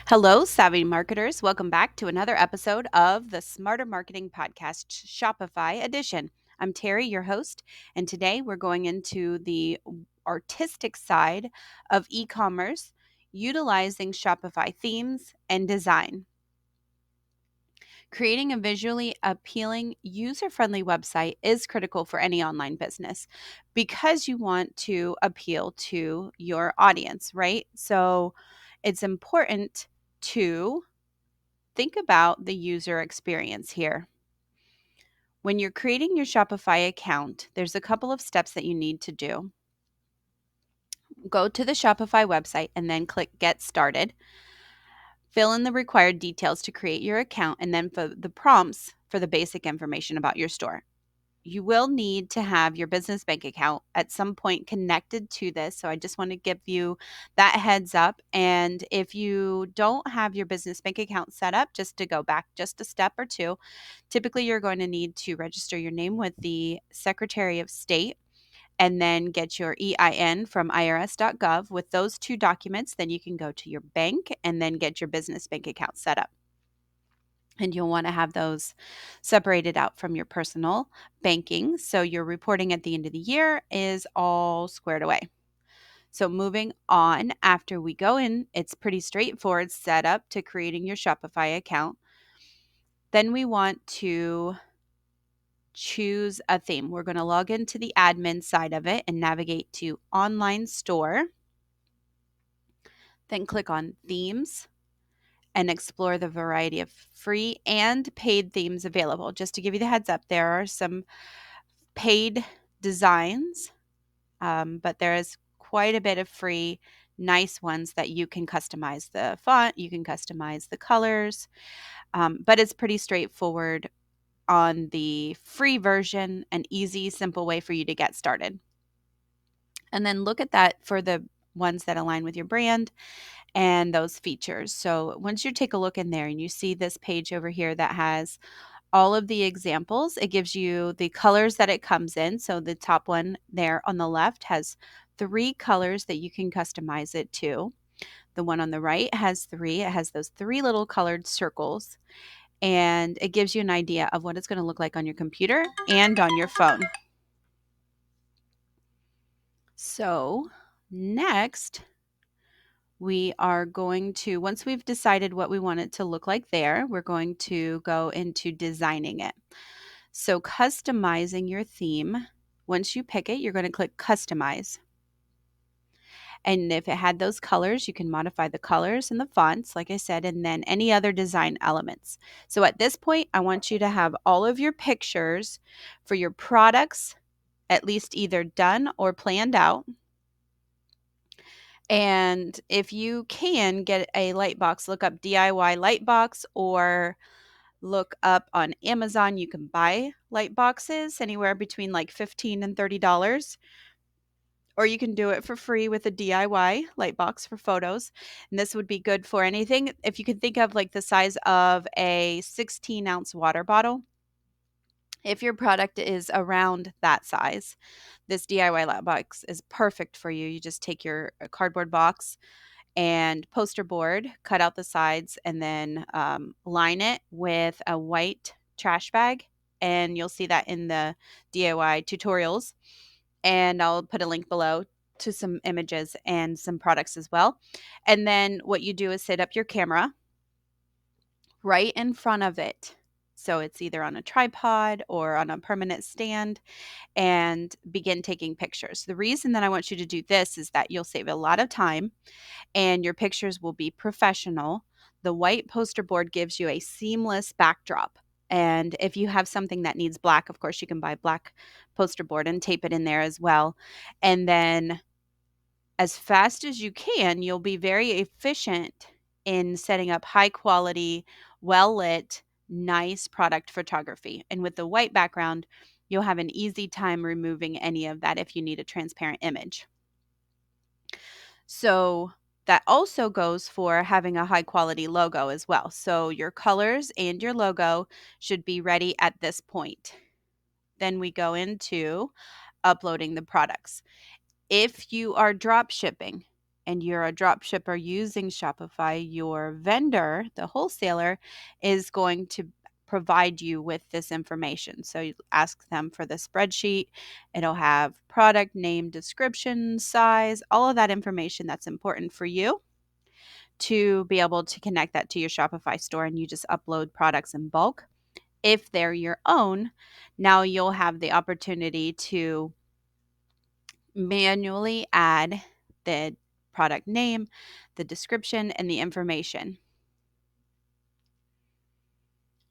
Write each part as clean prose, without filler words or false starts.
Hello, savvy marketers. Welcome back to another episode of the Smarter Marketing Podcast Shopify edition. I'm Terry, your host, and today we're going into the artistic side of e commerce utilizing Shopify themes and design. Creating a visually appealing, user friendly website is critical for any online business because you want to appeal to your audience, right? So it's important to think about the user experience here. When you're creating your Shopify account, there's a couple of steps that you need to do. Go to the Shopify website and then click Get Started. Fill in the required details to create your account and then for the prompts for the basic information about your store. You will need to have your business bank account at some point connected to this. So I just want to give you that heads up. And if you don't have your business bank account set up, just to go back just a step or two, typically you're going to need to register your name with the Secretary of State and then get your EIN from irs.gov. With those two documents, then you can go to your bank and then get your business bank account set up. And you'll want to have those separated out from your personal banking. So your reporting at the end of the year is all squared away. So moving on, after we go in, it's pretty straightforward setup to creating your Shopify account. Then we want to choose a theme. We're going to log into the admin side of it and navigate to online store. Then click on themes and explore the variety of free and paid themes available. Just to give you the heads up, there are some paid designs, but there is quite a bit of free, nice ones that you can customize the font, you can customize the colors, but it's pretty straightforward on the free version, an easy, simple way for you to get started. And then look at that for the ones that align with your brand and those features. So once you take a look in there and you see this page over here that has all of the examples, it gives you the colors that it comes in. So the top one there on the left has 3 colors that you can customize it to. The one on the right has 3. It has those 3 little colored circles, and it gives you an idea of what it's going to look like on your computer and on your phone. So next, we are going to, once we've decided what we want it to look like there, we're going to go into designing it. So customizing your theme, once you pick it, you're going to click customize. And if it had those colors, you can modify the colors and the fonts, like I said, and then any other design elements. So at this point, I want you to have all of your pictures for your products at least either done or planned out. And if you can get a light box, look up DIY light box or look up on Amazon. You can buy light boxes anywhere between like $15 and $30. Or you can do it for free with a DIY light box for photos. And this would be good for anything. If you can think of like the size of a 16-ounce water bottle, if your product is around that size, this DIY light box is perfect for you. You just take your cardboard box and poster board, cut out the sides, and then line it with a white trash bag. And you'll see that in the DIY tutorials. And I'll put a link below to some images and some products as well. And then what you do is set up your camera right in front of it. So it's either on a tripod or on a permanent stand and begin taking pictures. The reason that I want you to do this is that you'll save a lot of time and your pictures will be professional. The white poster board gives you a seamless backdrop. And if you have something that needs black, of course, you can buy black poster board and tape it in there as well. And then as fast as you can, you'll be very efficient in setting up high quality, well lit, nice product photography. And with the white background, you'll have an easy time removing any of that if you need a transparent image. So that also goes for having a high quality logo as well. So your colors and your logo should be ready at this point. Then we go into uploading the products. If you are drop shipping, and you're a drop shipper using Shopify, your vendor, the wholesaler, is going to provide you with this information. So you ask them for the spreadsheet. It'll have product name, description, size, all of that information that's important for you to be able to connect that to your Shopify store, and you just upload products in bulk. If they're your own, now you'll have the opportunity to manually add the product name, the description, and the information.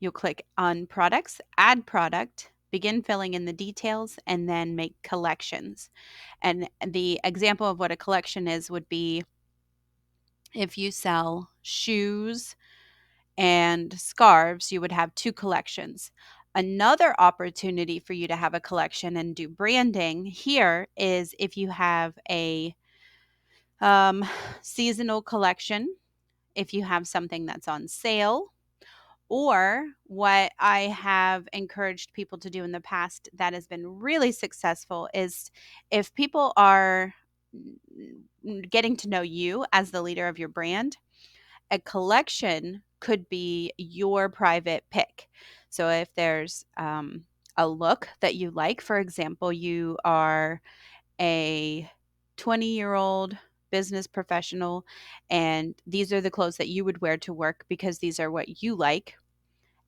You'll click on products, add product, begin filling in the details, and then make collections. And the example of what a collection is would be if you sell shoes and scarves, you would have two collections. Another opportunity for you to have a collection and do branding here is if you have a um, seasonal collection, if you have something that's on sale, or what I have encouraged people to do in the past that has been really successful is if people are getting to know you as the leader of your brand, a collection could be your private pick. So if there's a look that you like, for example, you are a 20-year-old business professional, and these are the clothes that you would wear to work because these are what you like,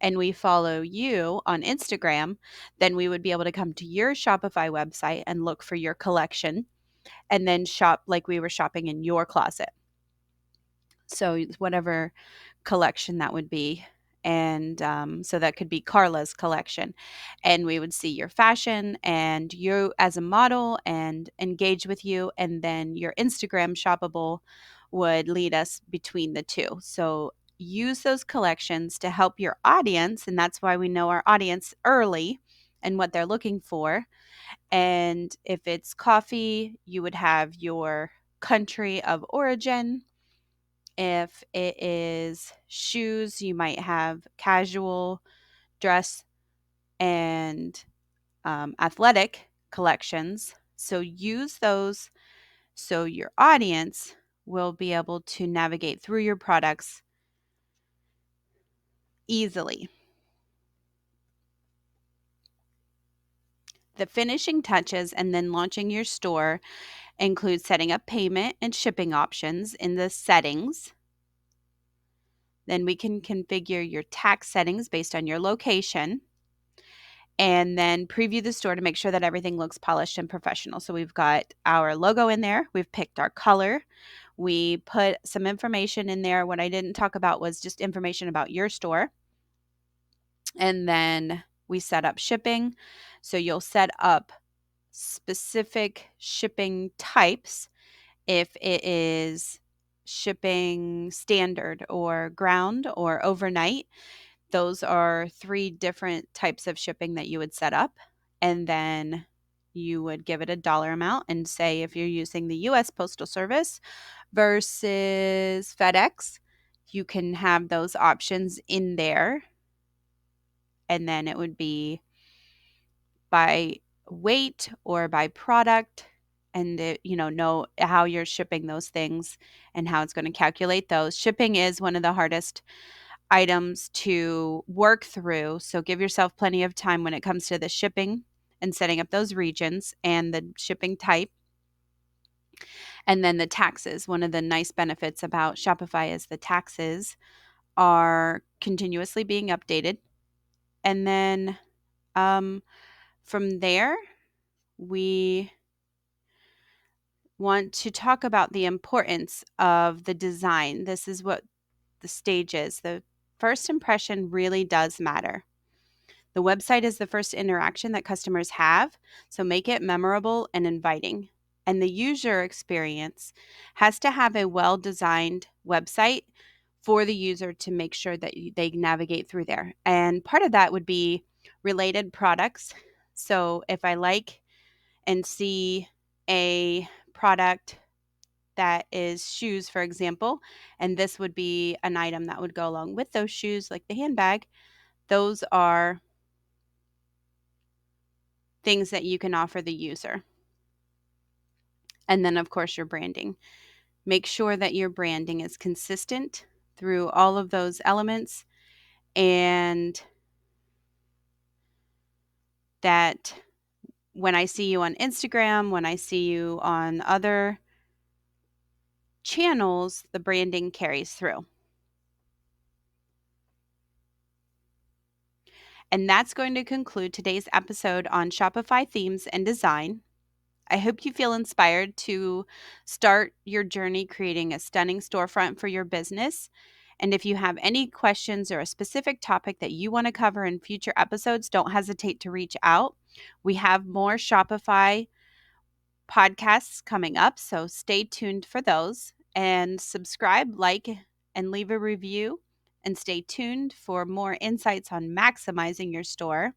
and we follow you on Instagram, then we would be able to come to your Shopify website and look for your collection and then shop like we were shopping in your closet. So whatever collection that would be. And so that could be Carla's collection. And we would see your fashion and you as a model and engage with you. And then your Instagram shoppable would lead us between the two. So use those collections to help your audience. And that's why we know our audience early and what they're looking for. And if it's coffee, you would have your country of origin. If it is shoes, you might have casual, dress, and athletic collections. So use those so your audience will be able to navigate through your products easily. The finishing touches and then launching your store include setting up payment and shipping options in the settings. Then we can configure your tax settings based on your location, and then preview the store to make sure that everything looks polished and professional. So we've got our logo in there. We've picked our color. We put some information in there. What I didn't talk about was just information about your store. And then we set up shipping. So you'll set up specific shipping types if it is shipping standard or ground or overnight. Those are 3 different types of shipping that you would set up. And then you would give it a dollar amount and say if you're using the US Postal Service versus FedEx, you can have those options in there. And then it would be by weight or by product, and know how you're shipping those things and how it's going to calculate those. Shipping is one of the hardest items to work through, so give yourself plenty of time when it comes to the shipping and setting up those regions and the shipping type. And then the taxes. One of the nice benefits about Shopify is the taxes are continuously being updated. And then from there, we want to talk about the importance of the design. This is what the stage is. The first impression really does matter. The website is the first interaction that customers have, so make it memorable and inviting. And the user experience has to have a well-designed website for the user to make sure that they navigate through there. And part of that would be related products. So if I like and see a product that is shoes, for example, and this would be an item that would go along with those shoes, like the handbag, those are things that you can offer the user. And then, of course, your branding. Make sure that your branding is consistent through all of those elements, and that when I see you on Instagram, when I see you on other channels, the branding carries through. And that's going to conclude today's episode on Shopify themes and design. I hope you feel inspired to start your journey creating a stunning storefront for your business. And if you have any questions or a specific topic that you want to cover in future episodes, don't hesitate to reach out. We have more Shopify podcasts coming up, so stay tuned for those. And subscribe, like, and leave a review. And stay tuned for more insights on maximizing your store.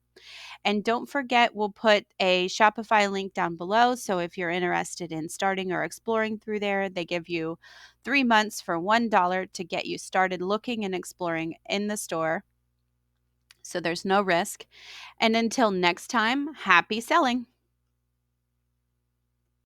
And don't forget, we'll put a Shopify link down below. So if you're interested in starting or exploring through there, they give you 3 months for $1 to get you started looking and exploring in the store. So there's no risk. And until next time, happy selling.